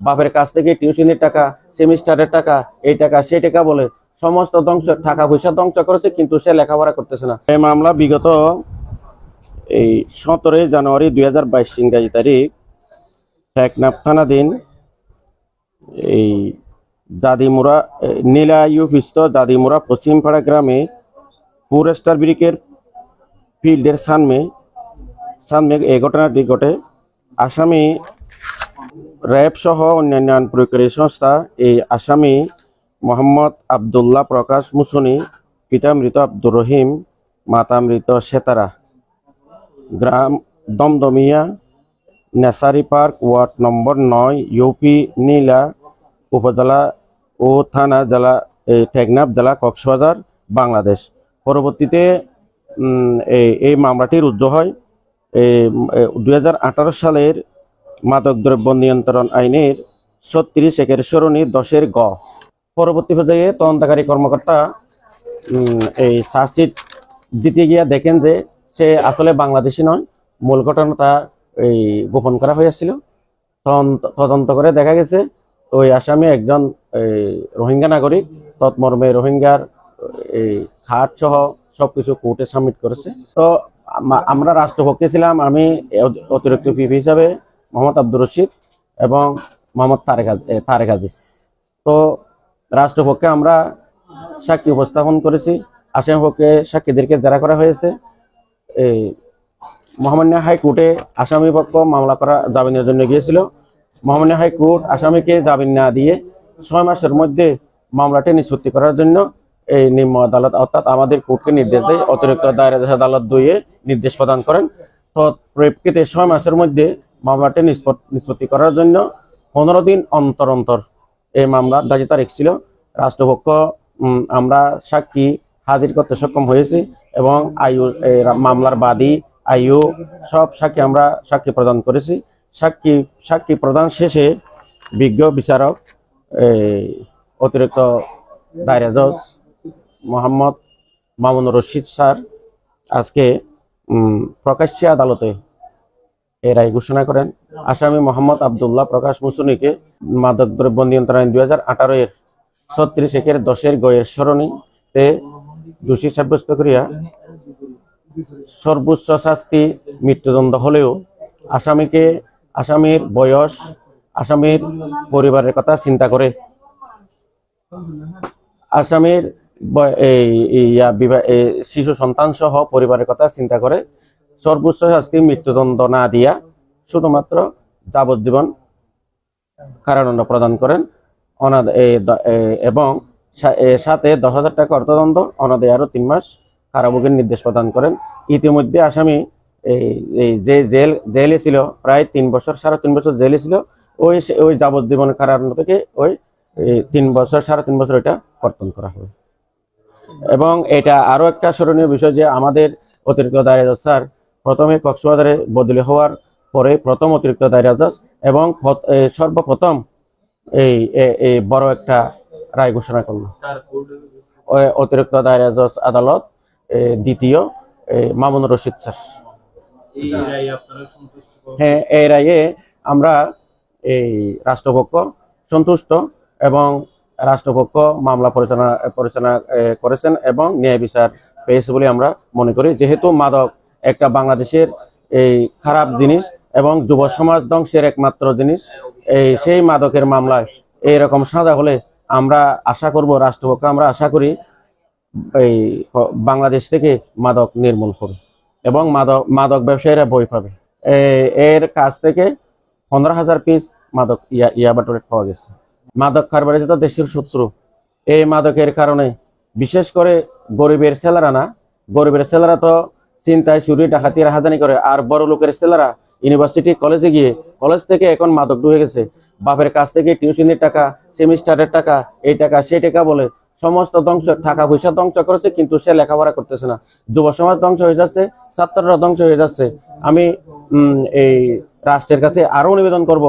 বাপের কাছ থেকে টিউশনের টাকা, সেমিস্টারের টাকা, এই টাকা সেই টাকা বলে সমস্ত ধ্বংস, টাকা পয়সা ধ্বংস করেছে, কিন্তু সে লেখাপড়া করতেছে না। এই মামলা বিগত এই 17 জানুয়ারি 2022 ইংরাজি তারিখ টেকনাফ থানাধীন এই জাদিমুরা নীলায়ুপিস্ত জাদিমুরা পশ্চিমপাড়া গ্রামে ফরেস্টার ব্রিকের ফিল্ডের সামনে এই ঘটনাটি ঘটে। আসামি র্যাব সহ অন্যান্য আইন প্রয়োগকারী সংস্থা এই আসামি মোহাম্মদ আবদুল্লাহ প্রকাশ মুসনি, পিতা মৃত আব্দুর রহিম, মাতা মৃত সেতারা, গ্রাম Domdomia, Nesari park, ward number 9, UP Nila উপজেলা ও থানা, জেলা টেকনাফ, জেলা কক্সবাজার, বাংলাদেশ। পরবর্তীতে এই মামলাটি রুজু হয় 2018 সালের মাদক দ্রব্য নিয়ন্ত্রণ আইনের 36 সরণি 10 গ। পরবর্তী পর্যায়ে তদন্তকারী কর্মকর্তা এই চার্জশিট দিতে গিয়ে দেখেন যে সে আসলে বাংলাদেশি নয়, মূল ঘটনাটা এই গোপন করা হয়েছিল। তদন্ত করে দেখা গেছে ওই আসামি একজন রোহিঙ্গা নাগরিক, তৎমর্মে রোহিঙ্গার এই খাট সহ সবকিছু কোর্টে সাবমিট করেছে। তো আমরা রাষ্ট্রপক্ষে ছিলাম, আমি অতিরিক্ত পিপি হিসাবে মোহাম্মদ আব্দুর রশিদ এবং মোহাম্মদ তারেক আজিজ। তো রাষ্ট্রপক্ষে আমরা সাক্ষী উপস্থাপন করেছি, আসামি পক্ষে সাক্ষীদেরকে জেরা করা হয়েছে। এই মহামান্য হাইকোর্টে আসামি পক্ষ মামলা করা জামিনের জন্য গিয়েছিল। মহামান্য হাইকোর্ট আসামিকে জামিন না দিয়ে 6 মাসের মধ্যে মামলাটি নিষ্পত্তি করার জন্য এই নিম্ন আদালত অর্থাৎ আমাদের কোর্টকে নির্দেশ দেয়। অতিরিক্ত দায়রা আদালত 2 নির্দেশ প্রদান করেন। তো প্রেক্ষিতে 6 মাসের মধ্যে মামলাটি নিষ্পত্তি করার জন্য 15 দিন অন্তর অন্তর এই মামলার ধার্য তারিখ ছিল। রাষ্ট্রপক্ষ আমরা সাক্ষী হাজির করতে সক্ষম হয়েছি এবং মামলার বাদী আইও সব সাক্ষী আমরা সাক্ষী প্রদান করেছি। সাক্ষী প্রদান শেষে বিজ্ঞ বিচারক অতিরিক্ত দায়রা জজ মোহাম্মদ মামুনুর রশিদ স্যার আজকে প্রকাশ্যে আদালতে এই রায় ঘোষণা করেন। আসামি মোহাম্মদ আবদুল্লাহ প্রকাশ মুসনিকে মাদক দ্রব্য নিয়ন্ত্রণ আইন 2018 36 গ সরণিতে দোষী সাব্যস্ত করিয়া সর্বোচ্চ শাস্তি মৃত্যুদণ্ড হলেও আসামির বয়স, আসামির পরিবারের কথা চিন্তা করে, আসামির শিশু সন্তান সহ পরিবারের কথা চিন্তা করে সর্বোচ্চ শাস্তি মৃত্যুদণ্ড না দিয়া শুধুমাত্র যাবজ্জীবন কারাদণ্ড প্রদান করেন এবং সাথে 10,000 টাকা অর্থদণ্ড, অনাদায়ে আরো 3 মাস কারাভোগের নির্দেশ প্রদান করেন। ইতিমধ্যে আসামি যে জেলে ছিল প্রায় 3 বছর, 3.5 বছর জেলে ছিল, ওই যাবজ্জীবন কারাদণ্ড থেকে ওই 3 বছর 3.5 বছর এটা কর্তন করা হবে। এবং এটা আরো একটা স্মরণীয় বিষয় যে আমাদের অতিরিক্ত দায়রা জজ স্যার প্রথমে কক্সবাজারে বদলি হওয়ার পরে প্রথম অতিরিক্ত দায়রা জজ এবং সর্বপ্রথম এই বড় একটা রায় ঘোষণা করলো অতিরিক্ত দায়রা জজ আদালত দ্বিতীয় মামুনুর রশিদ স্যার। হ্যাঁ, এই রায়ে আমরা এই রাষ্ট্রপক্ষ সন্তুষ্ট এবং রাষ্ট্রপক্ষ মামলা পরিচালনা করেছেন এবং ন্যায় বিচার পেয়েছে বলে আমরা মনে করি। যেহেতু মাদক একটা বাংলাদেশের এই খারাপ জিনিস এবং যুব সমাজ ধ্বংসের একমাত্র জিনিস, সেই মাদকের মামলায় এইরকম সাজা হলে আমরা আশা করব, রাষ্ট্রপক্ষ আমরা আশা করি এই বাংলাদেশ থেকে মাদক নির্মূল হবে এবং মাদক ব্যবসায়ীরা বই পাবে। এর কাছ থেকে 15,000 পিস মাদক ইয়াবা ট্যাবলেট পাওয়া গেছে। মাদক কারবারিরা তো দেশের শত্রু। এই মাদকের কারণে বিশেষ করে গরিবের ছেলেরা না, গরিবের ছেলেরা তো চিন্তায় চুরি ডাকাতি রাহাজানি করে, আর বড় লোকের ছেলেরা ইউনিভার্সিটি কলেজে গিয়ে কলেজ থেকে এখন মাদক ঢুকে গেছে। বাপের কাছ থেকে টিউশনের টাকা, সেমিস্টারের টাকা, এই টাকা সেই টাকা বলে সমস্ত ধ্বংস, টাকা পয়সা ধ্বংস করেছে, কিন্তু সে লেখাপড়া করতেছে না। যুব সমাজ ধ্বংস হয়ে যাচ্ছে, ছাত্ররা ধ্বংস হয়ে যাচ্ছে। আমি এই রাষ্ট্রের কাছে আরো নিবেদন করব,